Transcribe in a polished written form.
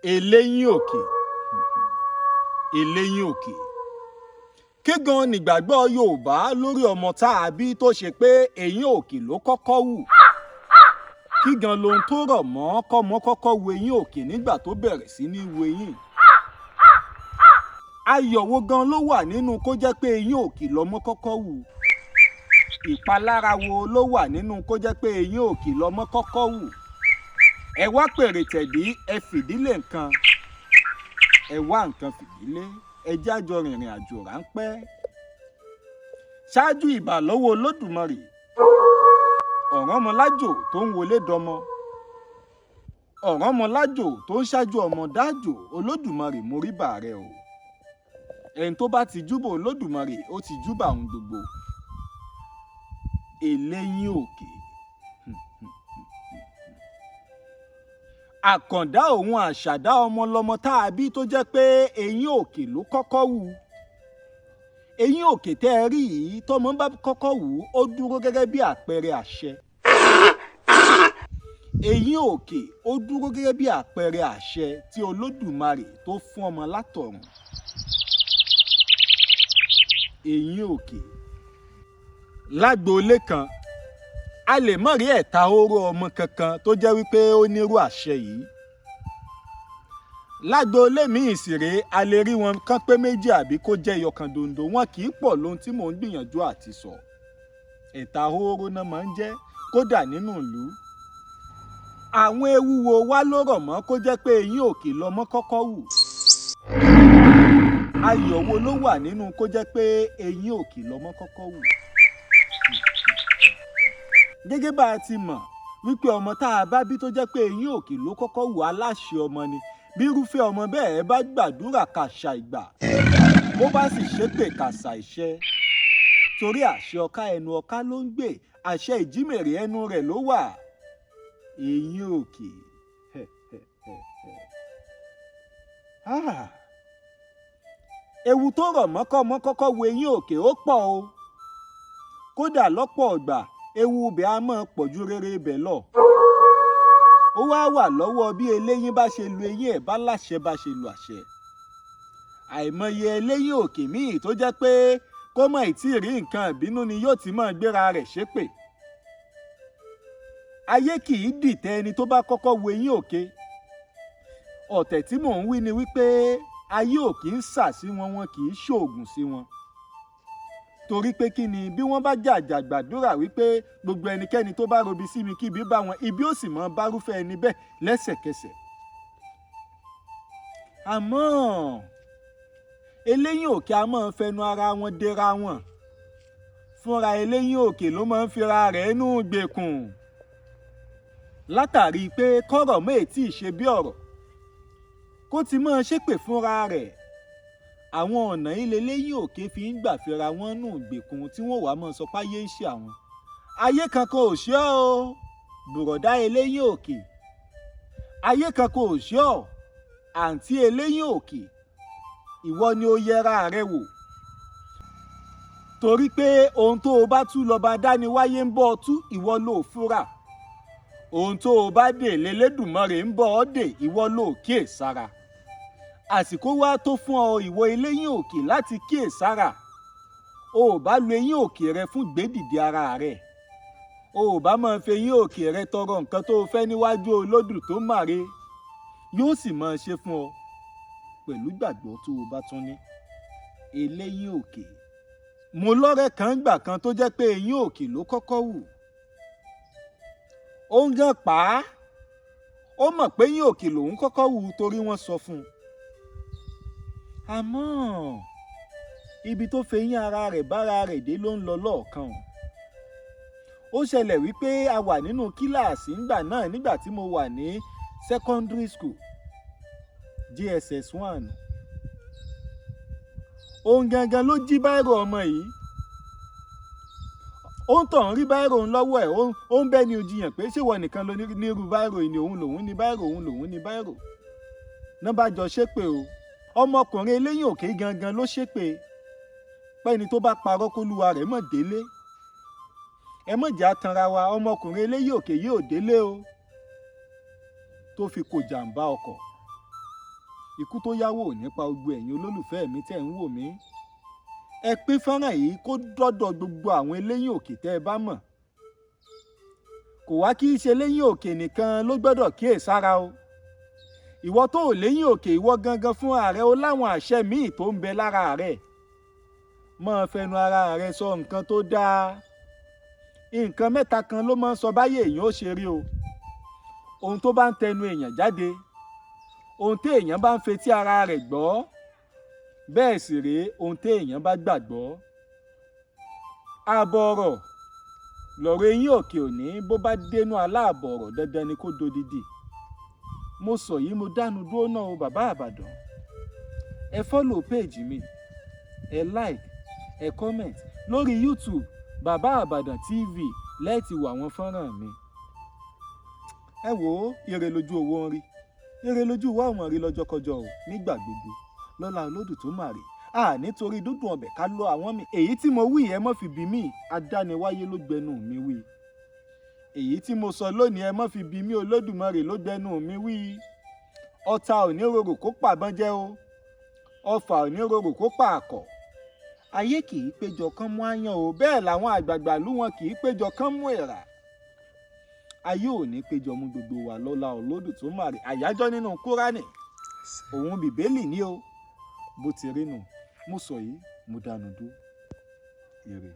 Eléyín Òkè. Eléyín Òkè. Kí gan nìgbàgbọ́ Yorùbá lórí ọmọ tá a bí tó ṣe pé eyín òkè ló kọ́kọ́ wù? Kí gan lohun tó rọ̀ mọ́ kọ́mọ kọ́kọ́ wo eyín òkè nígbà tó bẹ̀rẹ̀ sí ní wo eyín? Ayọ̀ wo gan ló wà nínú kó jẹ́ pé eyín òkè lọ́mọ kọ́kọ́ wù? Ìpalára wo ló wà nínú kó jẹ́ pé eyín òkè lọ́mọ kọ́kọ́ wù? Ẹ wá pèrè tẹ̀dí, ẹ fìdílé nǹkan. Ẹ wá nǹkan fìdílé, ẹ jájọ rìnrìn àjò ráńpẹ́. Ṣáájú ìbà lọ́wọ́ Olódùmarè, ọ̀rànmọlájò tó ń wọlé dọmọ, ọ̀rànmọlájò tó ń ṣáájú ọmọ dájò, Olódùmarè moríbà rẹ o. Ẹni tó bá ti júbà Olódùmarè ó ti júbà ohun gbogbo. Eléyín Òkè. Àkàndá òun àṣàdá ọmọ lọmọ tá a bí tó jẹ́ pé eyín òkè ló kọ́kọ́ wù. Eyín òkè tẹ́ ẹ rí yìí tọ́mọ bá kọ́kọ́ wù ó dúró gẹ́gẹ́ bí àpẹẹrẹ àṣẹ. Eyín òkè ó dúró gẹ́gẹ́ bí àpẹẹrẹ àṣẹ tí Olódùmarè tó fún ọmọ látọ̀run. Eyín òkè. Lágboolé kan, a lè mọ̀ rí ẹ̀ta oró ọmọ kankan tó jẹ́ wípé ó nírú àṣẹ yìí. Lágboolé míì sì rèé, a lè rí wọn kán pé méjì àbí kó jẹ́ ẹyọkan dondo, wọn kì í pọ̀ lóhun tí mò ń gbìyànjú àti sọ. Ẹ̀ta oró náà máa ń jẹ́ kódà nínú ìlú. Àwọn ewu wo wá ló rọ̀ mọ́ kó jẹ́ pé eyín òkè lọmọ kọ́kọ́ wù? Ayọ̀ wo ló wà nínú kó jẹ́ pé eyín òkè lọmọ kọ́kọ́ wù? Gẹ́gẹ́ bá a ti mọ̀ wípé ọmọ tá a bá bí tó jẹ́ pé eyín òkè ló kọ́kọ́ wù, aláṣẹ ọmọ ni. Bí irúfẹ́ ọmọ bẹ́ẹ̀ bá gbàdúrà kàṣà ìgbà, bó bá sì ṣépè kàṣà ìṣẹ́. Torí àṣẹ ọká ẹnu ọká ló ń gbè, àṣẹ ìjímèrè ẹnu rẹ̀ ló wà. Eyín òkè. Ewu tó rọ̀ mọ́ kọ́mọ kọ́kọ́ wo eyín òkè ó pọ̀ o. Kódà lọ́pọ̀ ìgbà, ewu ibẹ̀ á máa pọ̀ ju rere ibẹ̀ lọ. Ó wá wà lọ́wọ́ bí eléyín bá ṣe lu eyín ẹ̀, bá láṣẹ bá ṣe lu àṣẹ. Àìmọye eléyín òkè míì tó jẹ́ pé kó mọ̀ ì tí ì rí nǹkan ìbínú ni yóò ti máa gbéra rẹ̀ ṣépè. Ayé kì í dìtẹ̀ ẹni tó bá kọ́kọ́ wo eyín òkè. Ọ̀tẹ̀ tí mò ń wí ni wípé ayé ò kì í sà sí wọn, wọn kì í ṣoògùn sí wọn. Torí pé kí ni, bí wọ́n bá jàjà gbàdúrà wípé gbogbo ẹnikẹ́ni tó bá robi sí mi kí ibi bá wọn, ibi ó sì mọ́ bárúfẹ́ ẹni bẹ́ẹ̀ lẹ́sẹ̀kẹsẹ̀. Àmọ́ eléyín òkè a máa fẹnu ara wọn dera wọn. Fúnra eléyín òkè ló máa ń fira rẹ̀ nú gbèkùn. Látàrí pé kọ́rọ̀ mọ́ ètí ìṣe bí ọ̀rọ̀, kó ti máa ṣépè fúnra rẹ̀. Àwọn ọ̀nà ilé eléyín òkè fi ń gbà fira wọn nù gbèkùn tí wọ́n wàá máa sọ pé ayé ń ṣe àwọn. Ayé kankan ò ṣe ọ́ o, bùrọ̀dá eléyín òkè. Ayé kankan ò ṣe ọ́, àǹtí eléyín òkè. Ìwọ ni ó yẹra rẹ wò. Torí pé ohun tó o bá tú lọ́ba dáni wáyé ń bọ́ ọ tú, ìwọ ló fúra. Ohun tó o bá dè lélẹ́dùmarè ń bọ́ ọ dè, ìwọ ló kíyèsára. Àsìkò wá tó fún ọ ìwọ eléyín òkè láti kíyèsára. O ò bá lo eyín òkè rẹ fún gbédìde ara rẹ. O ò bá máa fi eyín òkè rẹ tọrọ nǹkan tó o fẹ́ níwájú Olódù tó máre. Yóò sì máa ṣe fún ọ pẹ̀lú gbàgbọ́ tó o bá tún ní. Eléyín òkè. Mo lọ́rẹ́ kan gbà kan tó jẹ́ pé eyín òkè ló kọ́kọ́ wù. Ó ń gan pa á. Ó mọ̀ pé eyín òkè lòun kọ́kọ́ wù torí wọ́n sọ fún un. Àmọ́ ibi tó fẹ̀yìn ara rẹ̀ bára rẹ̀ dé ló ń lọ lọ́ọ̀kan. Ó ṣẹlẹ̀ wípé a wà nínú kíláàsì ńgbà náà nígbà tí mo wà ní secondary school JSS 1. Òun gangan ló jí báírò ọmọ yìí. Ó ń tàn rí báírò ń lọ́wọ́ ẹ̀, ó ń bẹ́ ní ojiyàn pé ṣé wọ́n nìkan ló nírú báírò yìí ni òun lòun ní báírò, òun lòun ní báírò. Náà bá jọ ṣépè o. Ọmọkùnrin eléyín òkè gangan ló ṣépè. Pẹ́ni tó bá parọ́ kólúwa rẹ̀ mọ̀ délé. Ẹ mọ̀ jẹ́ atanra wa, ọmọkùnrin eléyín òkè yóò délé o. Tó fi kó jàǹbá ọkọ̀. ikú tó yáwó ò nípa gbogbo ẹ̀yin olólùfẹ́ mi tẹ́ ń wò mí. Ẹ pín fọ́nrán yìí kó dọ́dọ̀ gbogbo àwọn Eléyín Òkè tẹ́ ẹ bá mọ̀. Kò wá kí í ṣe Eléyín Òkè nìkan ló gbọ́dọ̀ kíyèsára o. Ìwọ tó ò léyìn òkè, ìwọ gangan fún ààrẹ ó láwọn àṣẹ míì tó ń bẹ lára rẹ̀. Máa fẹnu ara rẹ sọ nǹkan tó dáa. Nǹkan mẹ́ta kan ló máa ń sọ báyé èèyàn ó ṣe rí o. Ohun tó bá ń tẹnu èèyàn jáde, ohun tí èèyàn bá ń fetí ara rẹ̀ gbọ́, bẹ́ẹ̀ sì rèé ohun tí èèyàn bá gbàgbọ́. Ààbọ̀ ọ̀rọ̀ lọ̀rọ̀ Eyín Òkè òní, bó bá dénú aláàbọ̀ ọ̀rọ̀ dandan ni kó dodidi. Mo sọ yìí mo dánu dúró náà o bàbá Ìbàdàn. Ẹ follow page mi, ẹ like, ẹ comment lórí YouTube bàbá Ìbàdàn TV lẹ́ẹ̀tì wò àwọn fọ́nrán mi. Ẹ wò ó, ire lójú owó ń rí, ire lójú wa ọmọ rí lọ́jọ́kọjọ́ o, nígbà gbogbo lọ́lá Olódùmarè. Nítorí dúdùn ọbẹ̀ ká lọ àwọn mi. Èyí tí mo wí ẹ mọ́ fi bí mi, adániwáyé ló gbẹnu mi wí. Èyí tí mo sọ lónìí ẹ mọ́ fi bí mi, Olódùmarè ló gbẹnu mi wí. Ọ̀tá ò ní rorò kó pàbọ́n jẹ́ o, ọfà ò ní rorò kó pa àkọ̀. Ayé kì í péjọ kán mú áyán o, bẹ́ẹ̀ làwọn àgbààgbà lú wọn kì í péjọ kán mú èèrà. Ayé ò ní péjọ mú gbogbo wa lọ́lá Olódùmarè. Àyájọ́ nínú Kúránì, òun Bíbélì ní o, bó ti rí nù. Mo sọ yìí mo dánu dúró. Ire.